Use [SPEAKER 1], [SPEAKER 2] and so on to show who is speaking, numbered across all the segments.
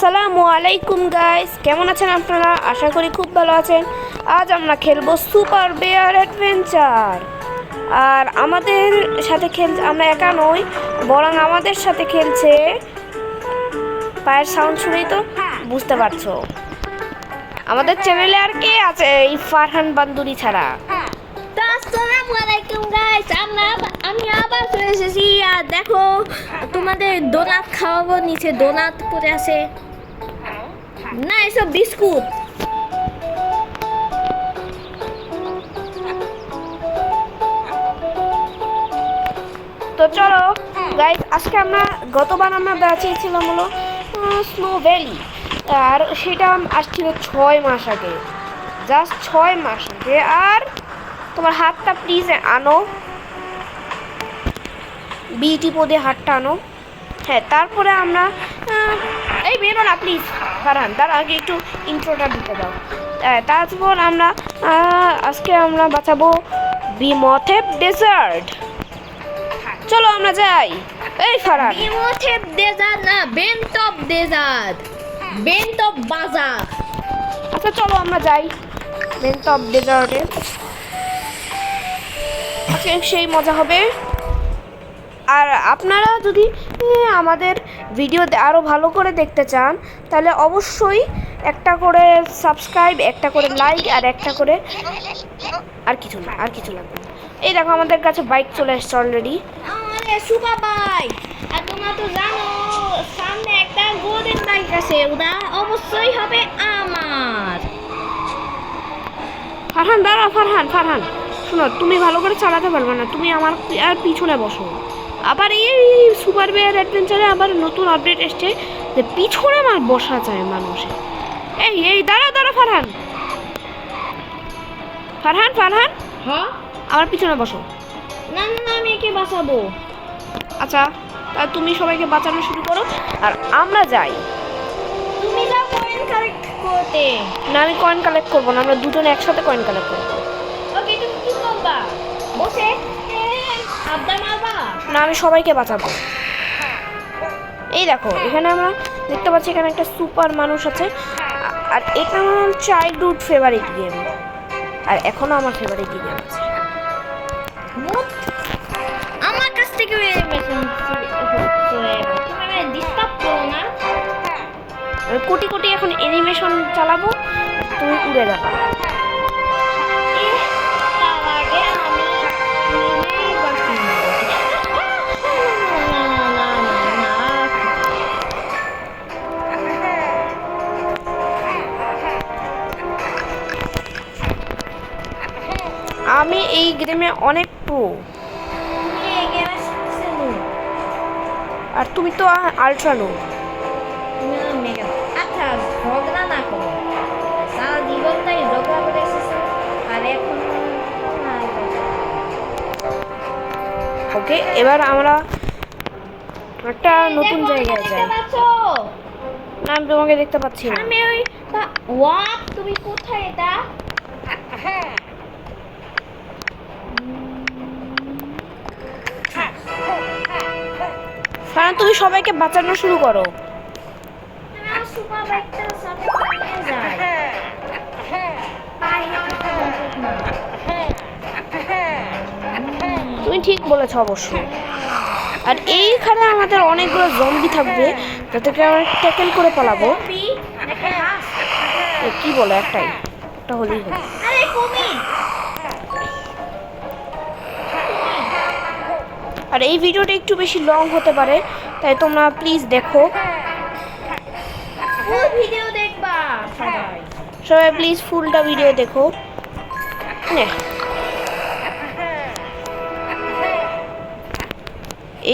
[SPEAKER 1] আসসালামু আলাইকুম গাইস, কেমন আছেন আপনারা? আশা করি খুব ভালো আছেন। আজ আমরা খেলবো সুপার বেয়ার অ্যাডভেঞ্চার। আর আমাদের সাথে আমরা একা নই, বরং আমাদের সাথে খেলছে, পায়ের সাউন্ড শুনেই তো বুঝতে পারছো আমাদের চ্যানেলে আর কে আছে এই ফারহান বান্দুরি ছাড়া।
[SPEAKER 2] আসসালামু আলাইকুম গাইস, আমি আবার চলে এসেছি। আর দেখো, তোমাদের ডোনাট খাওয়াবো। নিচে ডোনাট পড়ে আছে, না এসব বিস্কুট।
[SPEAKER 1] তো চলো গাইস, আজকে গতবার আমরা বেড়াচ্ছিলাম হলো স্নো ভ্যালি, আর সেটা আসছিল 6 মাস আগে, জাস্ট 6 মাস আগে। আর তোমার হাতটা প্লিজ আনো, বিটি পদে হাতটা আনো। হ্যাঁ, তারপরে আমরা এই বেরো না প্লিজ ফারহান, তার আগে একটু ইন্ট্রোটা দিতে দাও। তারপর আজকে আমরা বাঁচাবো বিমথেপ ডেজার্ট। চলো আমরা যাই। এই ফারহান,
[SPEAKER 2] বিমথেপ ডেজার্ট না, বেনটপ ডেজার্ট, বেনটপ বাজার।
[SPEAKER 1] আচ্ছা চলো আমরা যাই বেনটপ ডেজার্টে। আজকে সেই মজা হবে। আর আপনারা যদি আমাদের ভিডিও আরও ভালো করে দেখতে চান, তাহলে অবশ্যই একটা করে সাবস্ক্রাইব, একটা করে লাইক, আর একটা করে আর কিছু লাগবে। এই দেখো আমাদের কাছে বাইক চলে এসছে অলরেডি।
[SPEAKER 2] আমাদের সুপার বাইক। আর তোমরা তো জানো সামনে একটা গোল্ডেন বাইক আছে, ওটা অবশ্যই হবে আমার।
[SPEAKER 1] ফারহান দাঁড়া, ফারহান শোনো, তুমি ভালো করে চালাতে পারবে না, তুমি আমার আর পিছনে বসো। আবার এই সুপার বেয়ার অ্যাডভেঞ্চারে আবার নতুন আপডেট এসছে যে পিছনে আমার বসা যায় মানুষে। এই দাঁড়া ফারহান,
[SPEAKER 2] হ্যাঁ,
[SPEAKER 1] আমার পিছনে বসো।
[SPEAKER 2] না না না, আমি একে বাঁচাবো।
[SPEAKER 1] আচ্ছা, তা তুমি সবাইকে বাঁচানো শুরু করো আর আমরা যাই।
[SPEAKER 2] তুমি যাও কয়েন কালেক্ট করতে।
[SPEAKER 1] না, আমি কয়েন কালেক্ট করবো না, আমরা দুজনে একসাথে কয়েন কালেক্ট করবো।
[SPEAKER 2] ওকে, তুমি কি করবা? বসে আড্ডা মারবা?
[SPEAKER 1] না, আমি সবাইকে বাঁচাবো। এই দেখো, এখানে আমরা দেখতে পাচ্ছি এখানে একটা সুপার মানুষ আছে। আর এটা আমার চাইল্ডহুড ফেভারিট গেম, আর এখনো আমার ফেভারিট গেম আছে।
[SPEAKER 2] আমার কাছ থেকে ডিস্টার্ব করো না।
[SPEAKER 1] আমি কোটি এখন অ্যানিমেশন চালাবো, তুমি উড়ে যাবা।
[SPEAKER 2] তার আগে আমি নিজেই বাঁচি।
[SPEAKER 1] আমি এই গেমে অনেক প্রো,
[SPEAKER 2] তুমি এই গেমে সবচেয়ে নো।
[SPEAKER 1] আর তুমি তো আলট্রা নো।
[SPEAKER 2] আচ্ছা, ঝগড়া না করো। সারা জীবনটাই ঝগড়া করে এসেছো, আর এখন
[SPEAKER 1] ওকে, এবার আমরা একটা নতুন জায়গায় যাই। না, আমি তোমাকে দেখতে পাচ্ছি না।
[SPEAKER 2] আমি ওই ওয়াক, তুমি কোথায়? এটা
[SPEAKER 1] কারণ তুমি সবাইকে বাঁচানো শুরু করো।
[SPEAKER 2] সুপার বাইকটার সাথে নিয়ে যাই।
[SPEAKER 1] তুমি ঠিক বলেছো অবশ্যই। আর এইখানে আমাদের অনেকগুলো জম্বি থাকবে, যাদেরকে আমরা ট্যাকেল করে পালাবো। কি বলো, একটা হলেই হবে।
[SPEAKER 2] আরে কমি।
[SPEAKER 1] আর এই ভিডিওটা একটু বেশি লং হতে পারে, তাই তোমরা প্লিজ দেখো।
[SPEAKER 2] ফুল ভিডিও দেখবা
[SPEAKER 1] সবাই প্লিজ ফুলটা ভিডিও দেখো।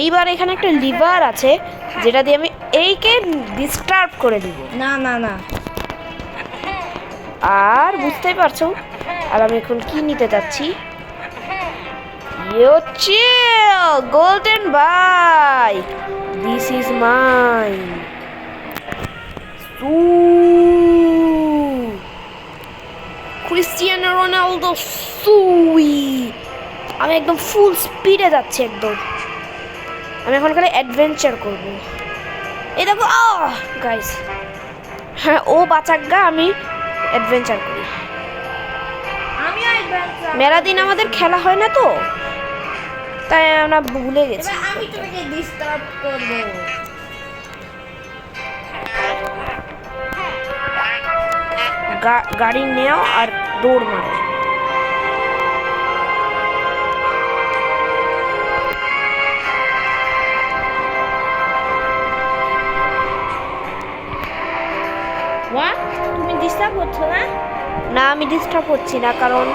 [SPEAKER 1] এইবার এখানে একটা লিভার আছে, যেটা দিয়ে আমি এইকে ডিস্টার্ব করে দিব।
[SPEAKER 2] না।
[SPEAKER 1] আর বুঝতেই পারছো, আর আমি এখন কি নিতে যাচ্ছি। Golden bike, this is mine. Cristiano Ronaldo সুই। আমি একদম ফুল স্পিডে যাচ্ছি একদম। আমি এখন খালি অ্যাডভেঞ্চার করব। এই দেখো গাইস, হ্যাঁ ও বাঁচাক আমি অ্যাডভেঞ্চার করি।
[SPEAKER 2] আমিও অ্যাডভেঞ্চার।
[SPEAKER 1] মেলা দিন আমাদের খেলা হয় না তো, তাই আমরা ভুলে গেছি।
[SPEAKER 2] এবার আমি তোমাকে ডিস্টার্ব করব।
[SPEAKER 1] গাড়ি নেও আর দৌড় মারো।
[SPEAKER 2] হোয়াট, তুমি ডিস্টার্ব করছো না?
[SPEAKER 1] না আমি ডিস্টার্ব হচ্ছি না, কারণ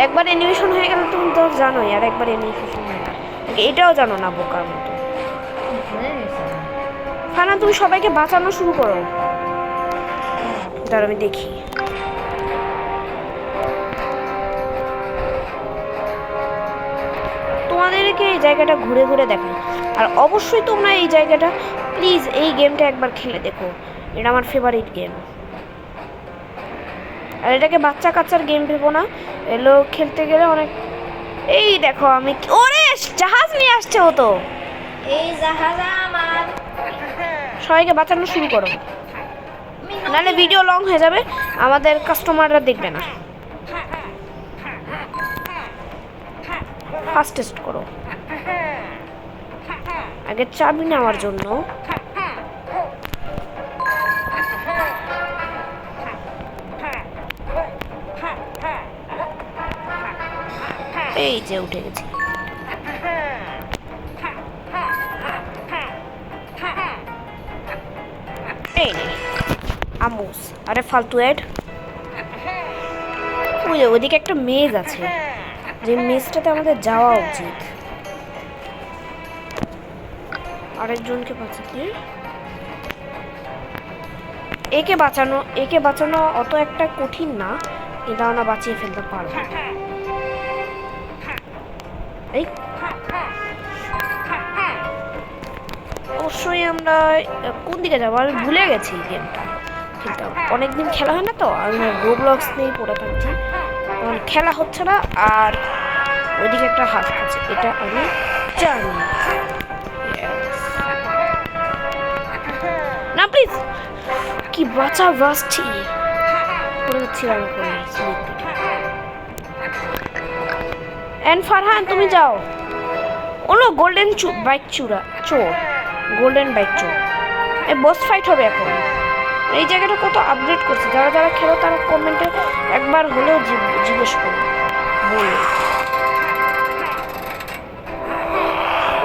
[SPEAKER 1] একবার অ্যানিমেশন হয়ে গেলে তুমি তো জানোই, আর একবার অ্যানিমেশন হয়ে গেল এটাও জানো না বোকার মতো। ফারহান তুমি সবাইকে বাঁচানো শুরু করো। দাঁড়া আমি দেখি। তোমাদেরকে এই জায়গাটা ঘুরে ঘুরে দেখাই, আর অবশ্যই তোমরা এই জায়গাটা প্লিজ এই গেমটা একবার খেলে দেখো, এটা আমার ফেভারিট গেম। আর এটাকে বাচ্চা কাচ্চার গেম ভেবো না, এগুলো খেলতে গেলে অনেক। এই দেখো আমি ওরে জাহাজ নিয়ে আসছে ও তো।
[SPEAKER 2] এই জাহাজ আমার।
[SPEAKER 1] সবাইকে বাঁচানো শুরু করো, নাহলে ভিডিও লং হয়ে যাবে, আমাদের কাস্টমাররা দেখবে না। ফাস্টেস্ট করো, আগে চাবি নেওয়ার জন্য। এই যে উঠে গেছি। এই নে আমুস, আরে ফালতু অ্যাড। ওই যে ওইদিকে একটা মেজ আছে, যে মেজটাতে আমাদের যাওয়া উচিত। আরেকজনকে বাঁচাতে, একে বাঁচানো অত একটা কঠিন না, কিন্তু আমরা বাঁচিয়ে ফেলতে পারবো। এই অবশ্যই আমরা কোন দিকে যাবো আমি ভুলে গেছি গেমটা খেলতে। অনেকদিন খেলা হয় না তো, আমি রোবলক্স নিয়েই পড়ে থাকছি, আমার খেলা হচ্ছে না। আর ওইদিকে একটা হাত আছে, এটা আমি জানি না। প্লিজ কি বাঁচছি পড়ে যাচ্ছি আমি করে। এন্ড ফারহান তুমি যাও। ওনো গোল্ডেন বাইক চোর, গোল্ডেন বাইক চোর। এই বস ফাইট হবে এখন। এই জায়গাটা কত আপডেট করছে, যারা যারা খেলো তারা কমেন্টে একবার হলেও জিজ্ঞেস করো, বলো।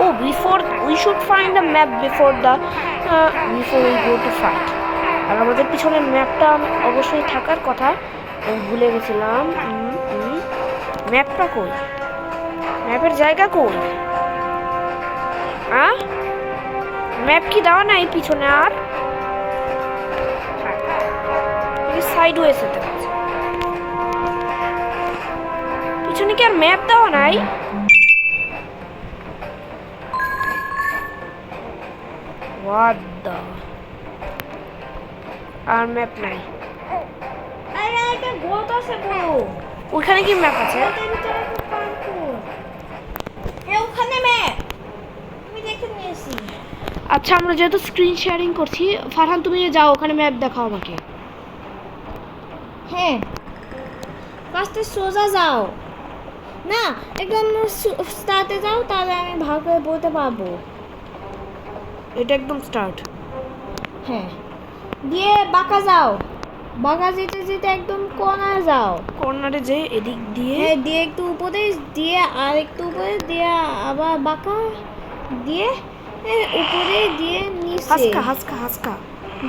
[SPEAKER 1] ও before we should find the map before we go to fight. আর আমাদের পিছনের ম্যাপটা অবশ্যই থাকার কথা, আমি ভুলে গেছিলাম। ম্যাপটা কই, ম্যাপের জায়গা কই? ম্যাপ কি দেওয়া নাই পিছনে? আর সাইড ওয়েসে পিছনে কি আর ম্যাপ দেওয়া নাই? What the? আর ম্যাপ নাই।
[SPEAKER 2] আরে একটা গোট আছে বড়,
[SPEAKER 1] ওখানে কি ম্যাপ আছে?
[SPEAKER 2] গোটের ভিতরে একটা পার্কুর। ওখানে ম্যাপ আমি দেখে নিয়েছি।
[SPEAKER 1] আচ্ছা আমরা যেহেতু স্ক্রিন শেয়ারিং করছি, ফারহান তুমি যাও ওখানে ম্যাপ দেখাও আমাকে।
[SPEAKER 2] হ্যাঁ, ফার্স্টে সোজা যাও না, একদম স্টার্টে যাও, তাহলে আমি ভালো করে বলতে পারবো।
[SPEAKER 1] এটা একদম স্টার্ট।
[SPEAKER 2] হ্যাঁ, দিয়ে বাঁকা যাও, বাঁকা যেতে যেতে একদম কর্নারে যাও।
[SPEAKER 1] কর্নারে যে এদিক দিয়ে,
[SPEAKER 2] হ্যাঁ, দিয়ে একটু উপরে, দিয়ে আর একটু উপরে, দিয়ে আবার বাঁকা, দিয়ে উপরে, দিয়ে নিচে,
[SPEAKER 1] হাসকা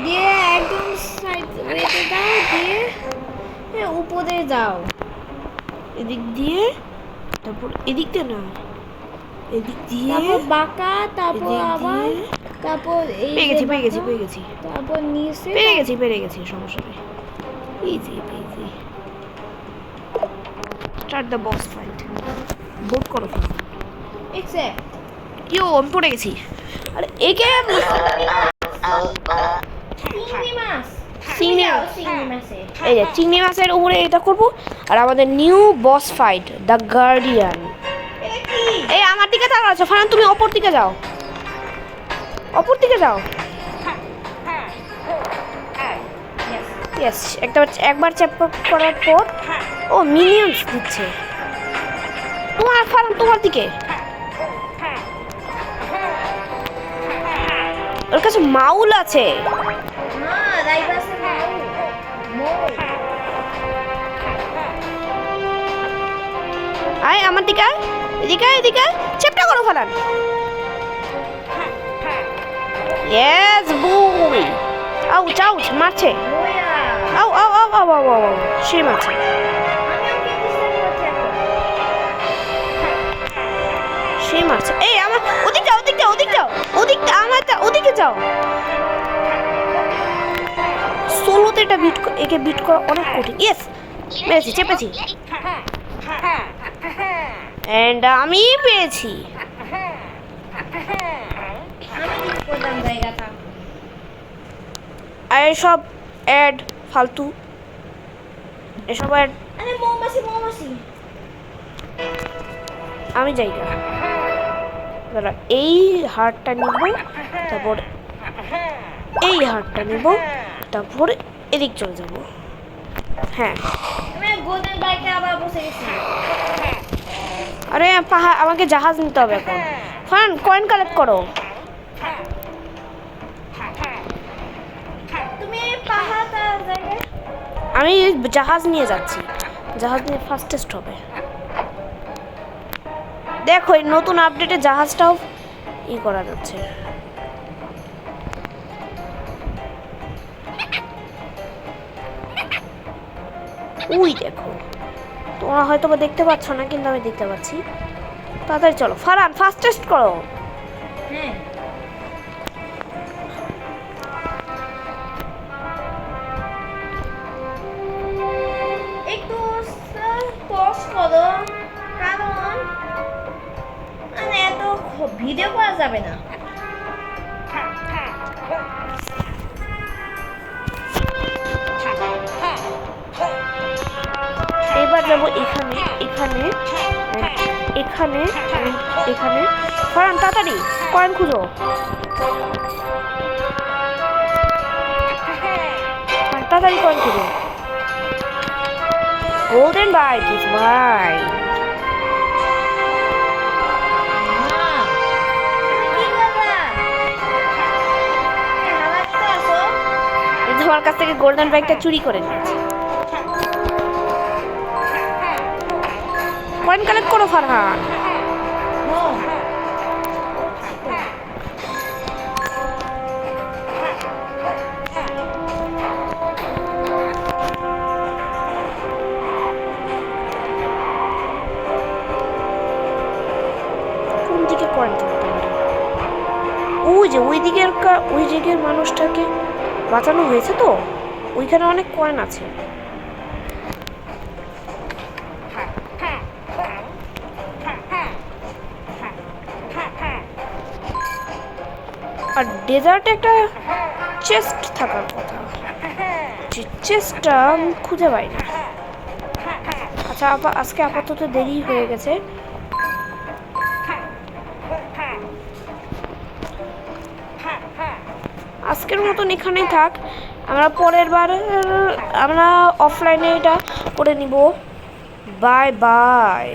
[SPEAKER 2] দিয়ে একদম সাইড ওয়েতে যাও, দিয়ে উপরে যাও,
[SPEAKER 1] এদিক দিয়ে, তারপর এদিক দিয়ে না, এদিক দিয়ে,
[SPEAKER 2] তারপর বাঁকা, তারপর
[SPEAKER 1] এদিক
[SPEAKER 2] আবার,
[SPEAKER 1] দিয়ে।
[SPEAKER 2] তারপর এই
[SPEAKER 1] পেয়ে
[SPEAKER 2] যে
[SPEAKER 1] গেছি
[SPEAKER 2] বাঁকা, তারপর নিচে,
[SPEAKER 1] পেরে গেছি সমস্যা নেই। Easy start the boss fight. Boat করো
[SPEAKER 2] এক্সেপ্ট
[SPEAKER 1] আমি পড়ে গেছি। আর একে আমি এই যে চিংড়ি মাছের উপরে এটা করবো। আর আমাদের new boss fight the guardian. এই আমার দিকে তাকাও, ফারহান তুমি অপর দিকে যাও, ইয়েস একবার চ্যাপ করার পর ও মিনিয়ন্স দিচ্ছে তোমার দিকে। ওর কাছে মাউল আছে।
[SPEAKER 2] হ্যাঁ রাইবাসে মৌ
[SPEAKER 1] আয় আমার দিকে এদিকে চ্যাপটা করো ফালান। ইয়েস বুই আউচ মারছে। আউ সে মারছে। সে মারছে। এই আমার ওদিকে যাও। সোলোতে এটা একে বিট করা অনেক কঠিন। ইয়েস মেরেছি, চেপেছি এন্ড আমি পেয়েছি। আর এসব অ্যাড ফালতু, এসব অ্যাড আমি যাই না। দাঁড়া, এই হারটা নিব, তারপর এই হারটা নিব, তারপর এদিক চলে যাব। হ্যাঁ আরে আমাকে জাহাজ নিতে হবে এখন। ফান কয়েন কালেক্ট করো। আমি জাহাজ নিয়ে যাচ্ছি, জাহাজ নিয়ে ফাস্টেস্ট হবে। দেখো এই নতুন আপডেটে জাহাজটাও করা যাচ্ছে। উই দেখো, তোমরা হয়তো বা দেখতে পাচ্ছ না, কিন্তু আমি দেখতে পাচ্ছি। তাড়াতাড়ি চলো ফারহান, ফাস্টেস্ট করো।
[SPEAKER 2] হ্যাঁ একটু পজ করো, কারণ মানে এত ভিডিও করা যাবে না।
[SPEAKER 1] এবার যাবো এখানে এখানে এখানে এখানে। ফারহান তাড়াতাড়ি কয়েন খুঁজো। তাড়াতাড়ি কয়েন খুঁজো। Golden bite is bite. তোমার কাছ থেকে গোল্ডেন বাইকটা চুরি করে নিয়েছি। কয়েন কালেক্ট করো ফারহান। কোন দিকে কয়েন থাকতে পারে? ওই দিকের মানুষটাকে বাঁচানো হয়েছে তো, ওইখানে অনেক কয়েন আছে। আর ডেজার্টে একটা চেস্ট থাকার কথা, যে চেস্টটা আমি খুঁজে পাই না। আচ্ছা আজকে আপাতত দেরি হয়ে গেছে। আজকের মতন এখানেই থাক। আমরা পরের বার আমরা অফলাইনে এটা করে নিব। Bye bye.